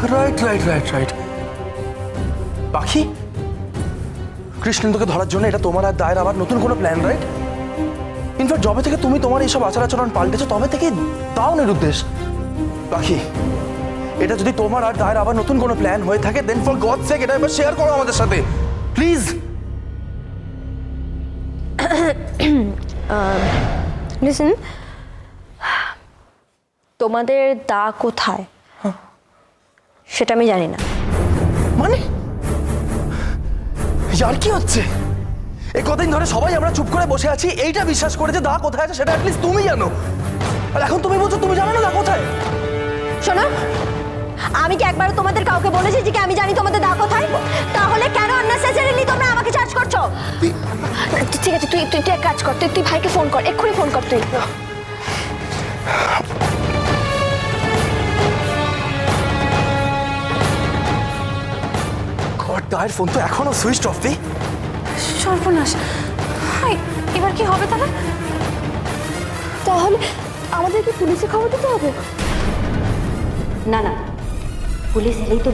Right right right right. পাখি, কৃষ্ণেন্দুকে ধরার জন্য এটা তোমার আর দায়ের আবার নতুন কোনো প্ল্যান, রাইট? ইনফ্যাক্ট যবে থেকে তুমি তোমার এইসব আচার আচরণ পাল্টেছো তবে থেকে তাও নিরুদ্দেশ। পাখি, এটা যদি তোমার আর দায়ের আবার নতুন কোনো প্ল্যান হয়ে থাকে দেন ফর গড সেক এটা এবার শেয়ার করো আমাদের সাথে প্লিজ। লিসেন, তোমাদের দা কোথায় সেটা আমি জানি না। মানে আর কি হচ্ছে? এই কদিন ধরে সবাই আমরা চুপ করে বসে আছি এইটা বিশ্বাস করে যে দা কোথায় আছে সেটা অ্যাটলিস্ট তুমি জানো, আর এখন তুমি বলছো তুমি জানো না দা কোথায়। শোনো, আমি কি একবার তোমাদের কাউকে বলেছি যে আমি জানি তোমাদের দা কোথায়? তাহলে কেন আননেসেসারিলি তোমরা আমাকে চার্জ করছো? ঠিক আছে, তুই তুই এক কাজ কর, তুই ভাইকে ফোন কর, এক্ষুনি ফোন কর তুই। দায়ের ফোন তো এখনো সুইচ অফ। দি সর্বনাশ, হাই, এবার কি হবে তাহলে? তাহলে আমাদের কি পুলিশে খবর দিতে হবে? না না, পুলিশ এলেই তো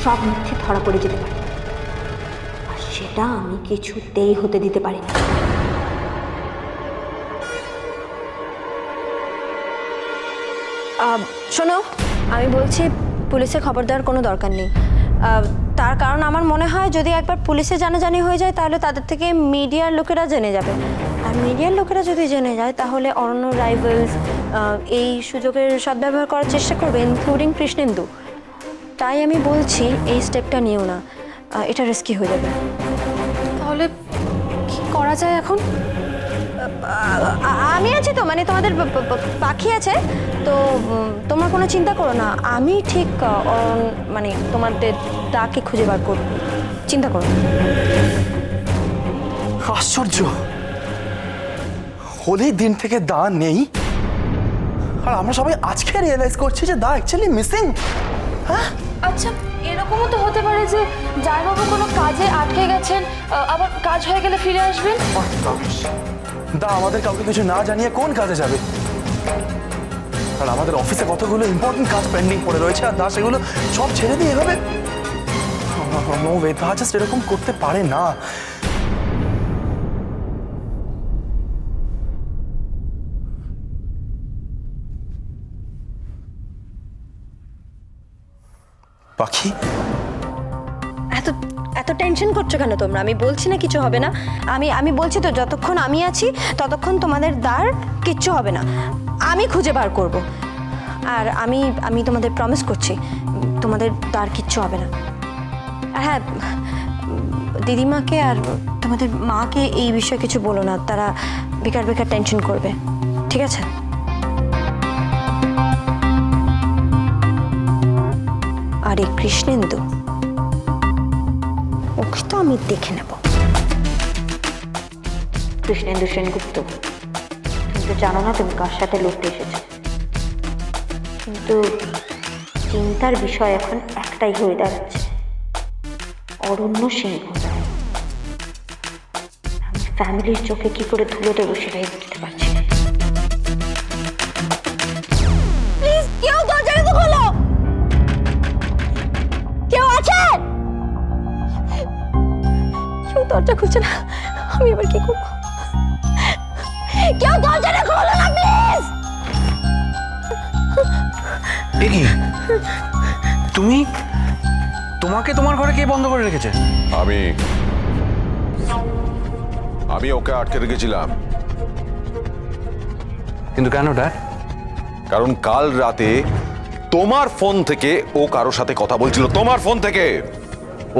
সব মিথ্যে ধরা পড়ে যেতে পারে, আর সেটা আমি কিছুতেই হতে দিতে পারি না। শোনো, আমি বলছি পুলিশে খবর দেওয়ার কোনো দরকার নেই। তার কারণ আমার মনে হয় যদি একবার পুলিশে জানাজানি হয়ে যায় তাহলে তাদের থেকে মিডিয়ার লোকেরা জেনে যাবে, আর মিডিয়ার লোকেরা যদি জেনে যায় তাহলে অন্য রাইভালস এই সুযোগের সদ্ব্যবহার করার চেষ্টা করবে, ইনক্লুডিং কৃষ্ণেন্দু। তাই আমি বলছি এই স্টেপটা নিও না, এটা রিস্কি হয়ে যাবে। তাহলে কি করা যায় এখন? আমি আছি তো, মানে তোমাদের পাখি আছে তো, তোমরা কোনো চিন্তা করো না, আমি ঠিক মানে তোমাদের দাকে খুঁজে বার করব, চিন্তা করো না। আশ্চর্য, হোলির দিন থেকে দা নেই আর আমরা সবাই আজকে রিয়েলাইজ করছি যে দা অ্যাকচুয়ালি মিসিং। হ্যাঁ, আচ্ছা, এরকমও তো হতে পারে যে জামাইবাবু কোনো কাজে আটকে গেছেন, আবার কাজ হয়ে গেলে ফিরে আসবেন। দা আমাদের কাউকে কিছু না জানিয়ে কোন কাজে যাবে? আর আমাদের অফিসে কতগুলো ইম্পর্টেন্ট কাজ পেন্ডিং পড়ে রয়েছে আর দা সেগুলো সব ছেড়ে দিয়ে এভাবে নো ওয়ে, দা জাস্ট এরকম করতে পারে না। পাখি, এত এত টেনশন করছো কেন তোমরা? আমি বলছি না কিছু হবে না, আমি বলছি তো যতক্ষণ আমি আছি ততক্ষণ তোমাদের দাঁড় কিচ্ছু হবে না, আমি খুঁজে বার করব। আর আমি তোমাদের প্রমিস করছি তোমাদের দাঁড় কিচ্ছু হবে না। আর হ্যাঁ, দিদিমাকে আর তোমাদের মাকে এই বিষয়ে কিছু বলো না, তারা বেকার বেকার টেনশন করবে, ঠিক আছে? আর এই কৃষ্ণেন্দু, ওকে তো আমি দেখে নেব। কৃষ্ণেন্দু সেনগুপ্ত, তুমি তো জানো না তুমি কার সাথে লড়তে এসেছো, কিন্তু চিন্তার বিষয় এখন একটাই হয়ে দাঁড়াচ্ছে, অরণ্য সিংহ। আমি ফ্যামিলির চোখে কি করে ধুলো দেবো সেটাই বুঝতে পারছি না। প্লিজ কেউ দরজাটা তো খোলো, কেউ আছে? কেউ দরজা খুলছে না, আমি এবার কি করবো? কেউ দরজাটা খোলো না প্লিজ। কি তুমি, তোমাকে তোমার ঘরে কে বন্ধ করে রেখেছে? আমি ওকে আটকে রেখেছিলাম। কিন্তু কেন ড্যাড? কারণ কাল রাতে তোমার ফোন থেকে ও কারোর সাথে কথা বলছিল, তোমার ফোন থেকে।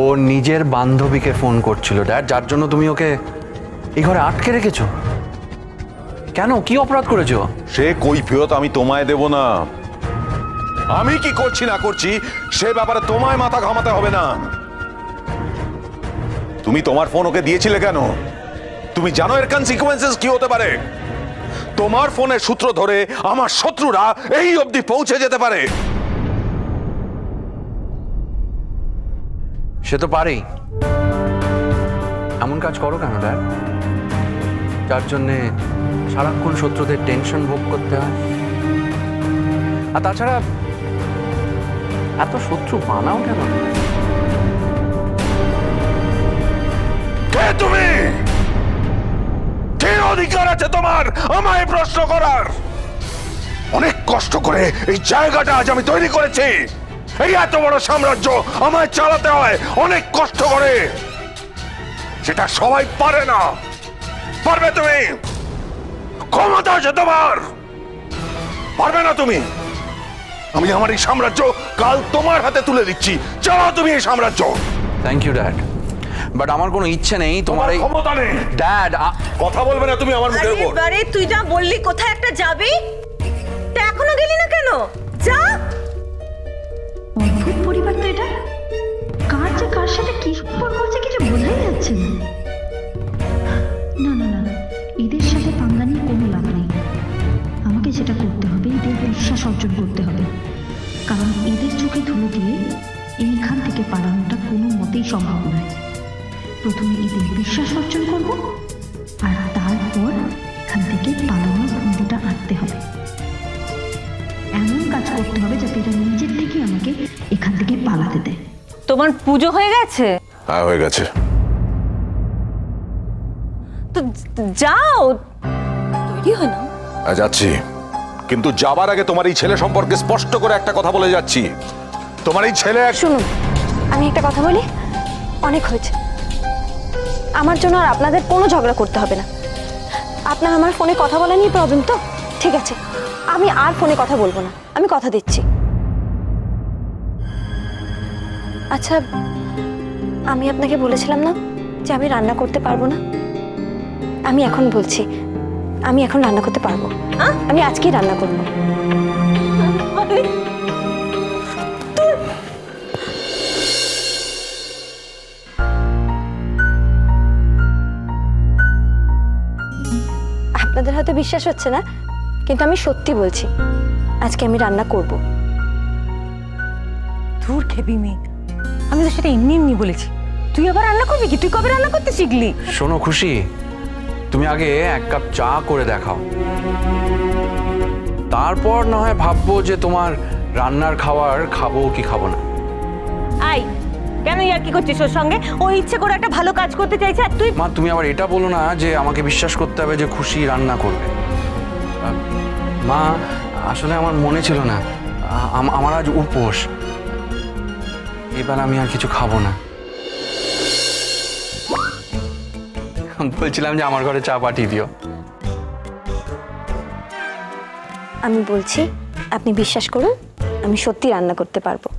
ও নিজের বান্ধবীকে ফোন করছিল ড্যাড, যার জন্য তুমি ওকে এই ঘরে আটকে রেখেছো। কেন, কি অপরাধ করেছো? সে কৈফিয়ত আমি তোমায় দেব না। আমি কি করছি না করছি সে ব্যাপারে তোমায় মাথা ঘামাতে হবে না। তুমি তোমার ফোন ওকে দিয়েছিলে কেন? তুমি জানো এর কনসিকুয়েন্সেস কি হতে পারে? তোমার ফোনের সূত্র ধরে আমার শত্রুরা এই অবধি পৌঁছে যেতে পারে। সে তো পারেই। এমন কাজ করো কেন ড্যাড, যার জন্যে সারাক্ষণ শত্রুদের টেনশন ভোগ করতে হয়? আর তাছাড়া এত শত্রু বানাও কেন? কে তুমি? কে অধিকার আছে তোমার আমায় প্রশ্ন করার? অনেক কষ্ট করে এই জায়গাটা আজ আমি তৈরি করেছি। এই এত বড় সাম্রাজ্য আমায় চালাতে হয় অনেক কষ্ট করে, সেটা সবাই পারে না। পারবে তুমি? ক্ষমতা আছে তোমার, পারবে না তুমি? আমি আমার এই সাম্রাজ্য কাল তোমার হাতে তুলে দিচ্ছি, চালাও তুমি এই সাম্রাজ্য। থ্যাংক ইউ ড্যাড, বাট আমার কোনো ইচ্ছে নেই তোমার এই। ক্ষমতা নেই ড্যাড, কথা বলবে না তুমি আমার মুখের উপর। আরে তুই যা বললি কোথায় একটা যাবি, তা এখনো গেলি না কেন? যা। অদ্ভুত পরিবার তো এটা, কার যে কার সাথে কি সম্পর্ক আছে কিছু বোঝাই যাচ্ছে না। না না না, এদের সাথে পাঙ্গা নিয়ে কোনো লাভ নেই। আমাকে যেটা করতে হবে, এদের বিশ্বাস অর্জন করতে হবে, কারণ এদের চোখে ধুলো দিয়ে এইখান থেকে পালানোটা কোনো মতেই সম্ভব নয়। প্রথমে এদের বিশ্বাস অর্জন করব, আর তারপর এখান থেকে পালানোর ফন্দিটা আঁটতে হবে। এমন কাজ করতে হবে যাতে এরা নিজের থেকে আমাকে এখান থেকে পালাতে দেয়। তোমার পুজো হয়ে গেছে হ্যাঁ হয়ে গেছে। তো যাও, তৈরি হয় না। যাচ্ছি, কিন্তু যাবার আগে তোমার এই ছেলে সম্পর্কে স্পষ্ট করে একটা কথা বলে যাচ্ছি। তোমার এই ছেলে শুনুন, আমি একটা কথা বলি, অনেক হয়েছে। আমার জন্য আর আপনাদের কোনো ঝগড়া করতে হবে না। আপনার আমার ফোনে কথা বলা নিয়ে প্রবলেম তো, ঠিক আছে, আমি আর ফোনে কথা বলবো না, আমি কথা দিচ্ছি। আচ্ছা, আমি আপনাকে বলেছিলাম না যে আমি রান্না করতে পারবো না? আমি এখন বলছি, আমি এখন রান্না করতে পারবো। আমি আজকেই রান্না করবো। আপনাদের হয়তো বিশ্বাস হচ্ছে না, কিন্তু আমি সত্যি বলছি, আজকে আমি রান্না করব। ধুর খেবি মেয়ে, আমি তো সেটা এমনি এমনি বলেছি। তুই আবার রান্না করবি কি? তুই কবে রান্না করতে শিখলি? শোনো খুশি, তুমি আগে এক কাপ চা করে দেখাও, তারপর না হয় ভাববো যে তোমার রান্নার খাবার খাবো কি খাবো না। আই, কেন ইয়ার কি করছিস ওর সঙ্গে? ও ইচ্ছে করে একটা ভালো কাজ করতে চাইছে, আর তুই। মা, তুমি আবার এটা বলো না যে আমাকে বিশ্বাস করতে হবে যে খুশি রান্না করবে। মা, আসলে আমার মনে ছিল না, আমার আজ উপোস, এবার আমি আর কিছু খাবো না। বলছিলাম যে আমার ঘরে চা পাঠিয়ে দিও। আমি বলছি, আপনি বিশ্বাস করুন, আমি সত্যি রান্না করতে পারবো।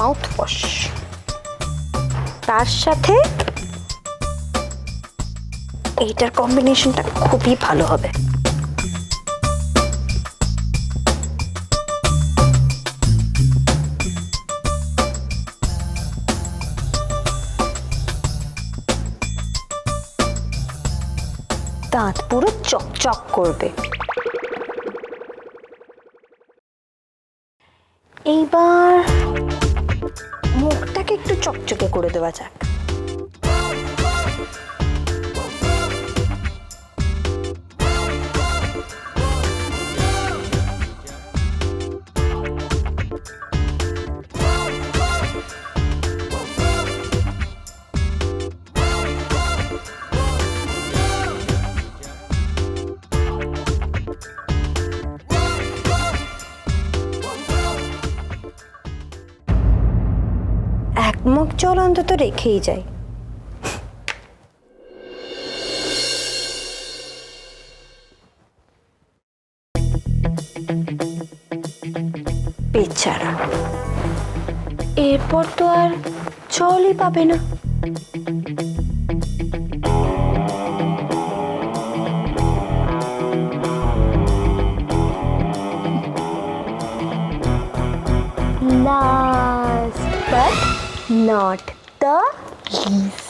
মাউথ ওয়াশ, তার সাথে এইটার কম্বিনেশনটা খুবই ভালো হবে। দাঁত পুরো চকচক করবে। এইবার মুখটাকে একটু চকচকে করে দেওয়া যাক। এক মগ জল অন্তত রেখেই যায়। বেচারা এরপর তো আর জলই পাবে না। Last but not the least.